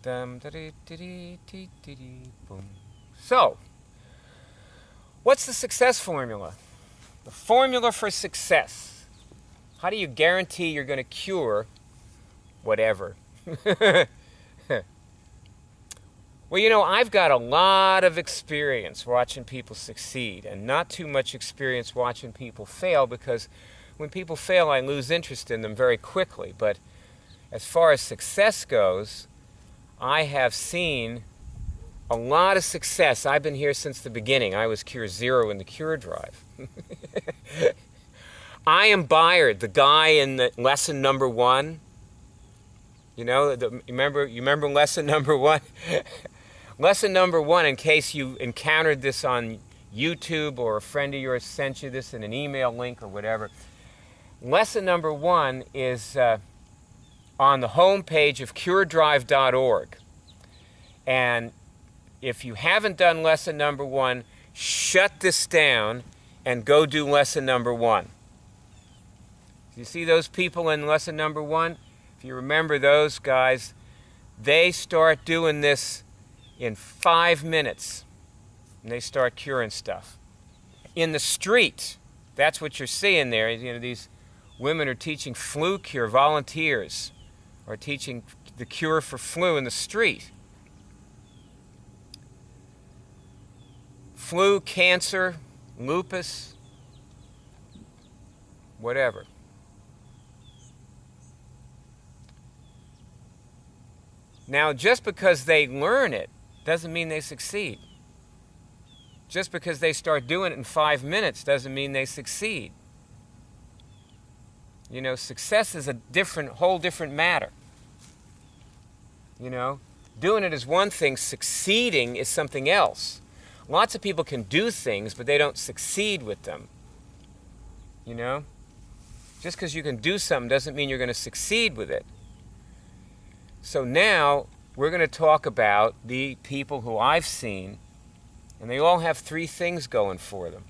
Boom. So, what's the success formula? The formula for success. How do you guarantee you're going to cure whatever? Well, you know, I've got a lot of experience watching people succeed and not too much experience watching people fail, because when people fail, I lose interest in them very quickly. But as far as success goes, I have seen a lot of success. I've been here since the beginning. I was Cure Zero in the Cure Drive. I am Bayard, the guy in the lesson number 1. You know, you remember lesson number 1? Lesson number 1, in case you encountered this on YouTube or a friend of yours sent you this in an email link or whatever. Lesson number 1 is on the home page of curedrive.org. And if you haven't done lesson number 1, shut this down and go do lesson number 1. You see those people in lesson number 1? If you remember those guys, they start doing this in 5 minutes, and they start curing stuff. In the street, that's what you're seeing there. You know, these women are teaching flu cure, volunteers are teaching the cure for flu in the street. Flu, cancer, lupus, whatever. Now, just because they learn it doesn't mean they succeed. Just because they start doing it in 5 minutes doesn't mean they succeed. You know, success is a whole different matter. You know, doing it is one thing, succeeding is something else. Lots of people can do things, but they don't succeed with them. You know? Just because you can do something doesn't mean you're going to succeed with it. So now we're going to talk about the people who I've seen, and they all have 3 things going for them.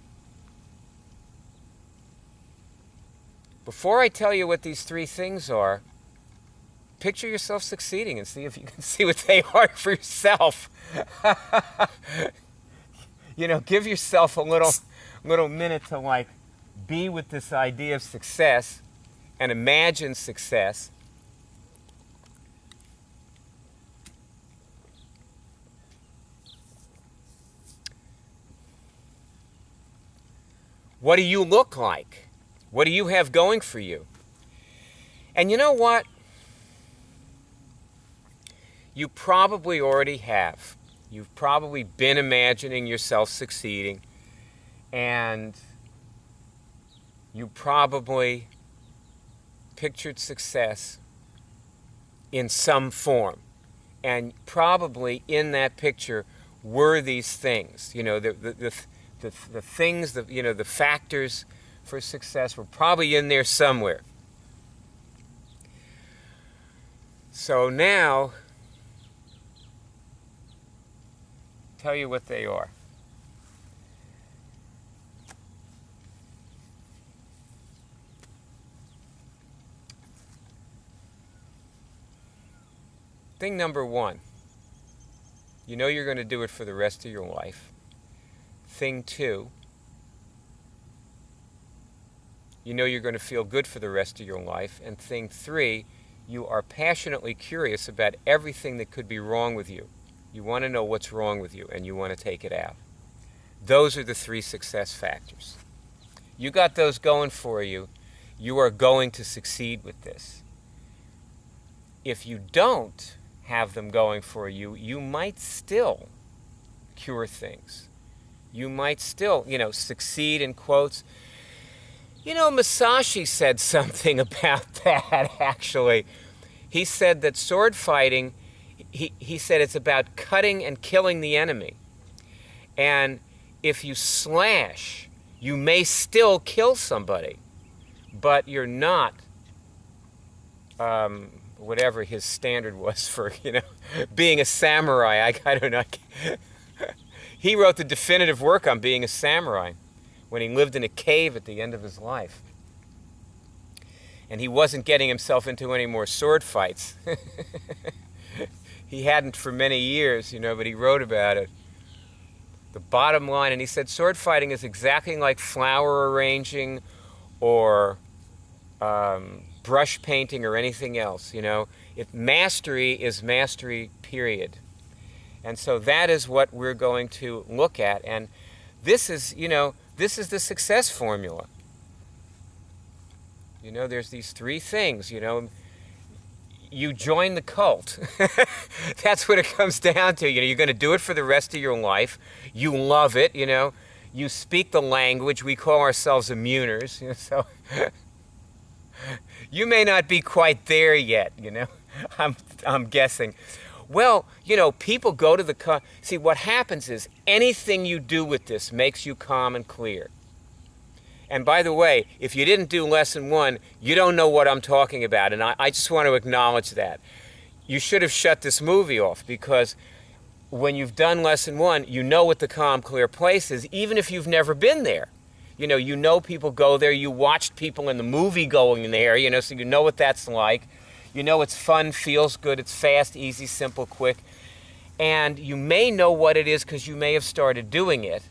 Before I tell you what these 3 things are, picture yourself succeeding and see if you can see what they are for yourself. You know, give yourself a little minute to like be with this idea of success and imagine success. What do you look like? What do you have going for you? And you know what? You probably already have. You've probably been imagining yourself succeeding, and you probably pictured success in some form. And probably in that picture were these things. You know, the things, you know, the factors for success were probably in there somewhere. So now, tell you what they are. Thing number 1, you know you're going to do it for the rest of your life. Thing 2, you know you're going to feel good for the rest of your life. And thing 3, you are passionately curious about everything that could be wrong with you. You want to know what's wrong with you, and you want to take it out. Those are the 3 success factors. You got those going for you, you are going to succeed with this. If you don't have them going for you, you might still cure things. You might still, you know, succeed in quotes. You know, Musashi said something about that, actually. He said that sword fighting, he said it's about cutting and killing the enemy. And if you slash, you may still kill somebody, but you're not, whatever his standard was for, you know, being a samurai. I don't know. He wrote the definitive work on being a samurai when he lived in a cave at the end of his life. And he wasn't getting himself into any more sword fights. he hadn't for many years, but he wrote about it. The bottom line, and he said sword fighting is exactly like flower arranging or brush painting or anything else. Mastery is mastery, period. And so that is what we're going to look at. And this is, this is the success formula. There's these three things, You join the cult. That's what it comes down to. You're going to do it for the rest of your life. You love it, You speak the language. We call ourselves immuners. So you may not be quite there yet, I'm guessing. Well, people go to the... See, what happens is anything you do with this makes you calm and clear. And by the way, if you didn't do lesson 1, you don't know what I'm talking about. And I just want to acknowledge that. You should have shut this movie off, because when you've done lesson 1, you know what the calm, clear place is, even if you've never been there. You know people go there. You watched people in the movie going there, so you know what that's like. It's fun, feels good, it's fast, easy, simple, quick. And you may know what it is because you may have started doing it,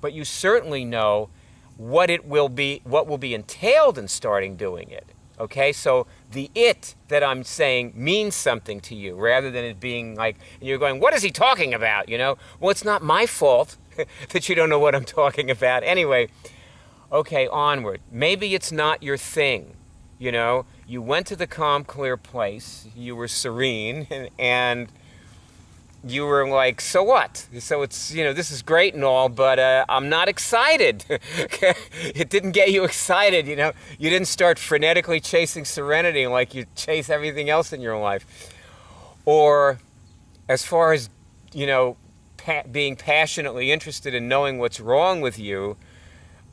but you certainly know what will be entailed in starting doing it. Okay, so the it that I'm saying means something to you, rather than it being like, and you're going, what is he talking about? Well, it's not my fault that you don't know what I'm talking about. Anyway, okay, onward. Maybe it's not your thing. You went to the calm, clear place, you were serene, and you were like, so what? So it's, this is great and all, but I'm not excited. It didn't get you excited, You didn't start frenetically chasing serenity like you chase everything else in your life. Or as far as, being passionately interested in knowing what's wrong with you,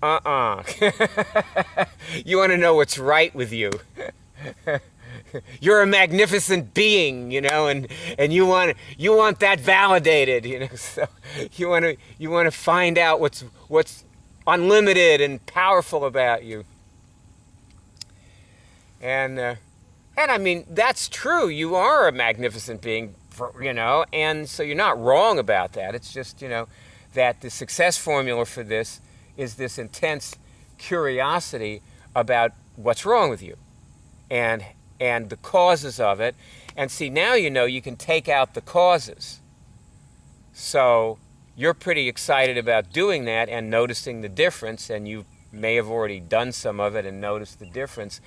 You want to know what's right with you. You're a magnificent being, and you want that validated, So you want to find out what's unlimited and powerful about you. And I mean, that's true. You are a magnificent being, and so you're not wrong about that. It's just, that the success formula for this is this intense curiosity about what's wrong with you and the causes of it. And see, now you can take out the causes. So you're pretty excited about doing that and noticing the difference, and you may have already done some of it and noticed the difference.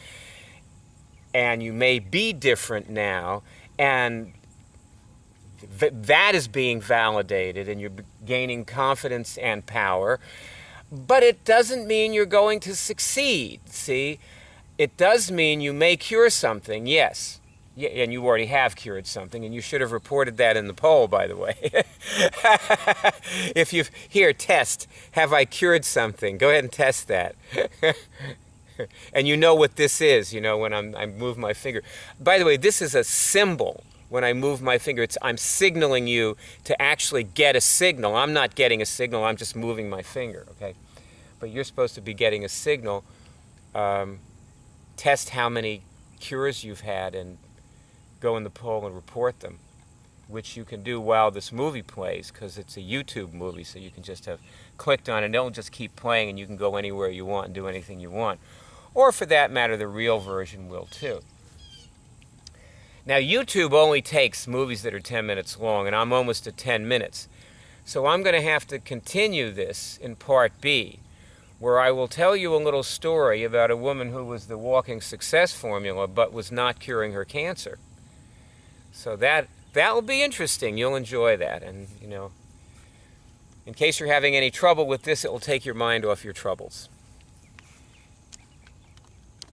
And you may be different now, and that is being validated, and you're gaining confidence and power. But it doesn't mean you're going to succeed, see? It does mean you may cure something, yes. Yeah, and you already have cured something, and you should have reported that in the poll, by the way. Here, test, have I cured something? Go ahead and test that. And you know what this is, when I move my finger. By the way, this is a symbol. When I move my finger, I'm signaling you to actually get a signal. I'm not getting a signal, I'm just moving my finger, okay? But you're supposed to be getting a signal. Test how many cures you've had and go in the poll and report them, which you can do while this movie plays, because it's a YouTube movie, so you can just have clicked on it, and it'll just keep playing, and you can go anywhere you want and do anything you want. Or for that matter, the real version will too. Now, YouTube only takes movies that are 10 minutes long, and I'm almost at 10 minutes. So I'm going to have to continue this in Part B, where I will tell you a little story about a woman who was the walking success formula but was not curing her cancer. So that will be interesting. You'll enjoy that. And, in case you're having any trouble with this, it will take your mind off your troubles.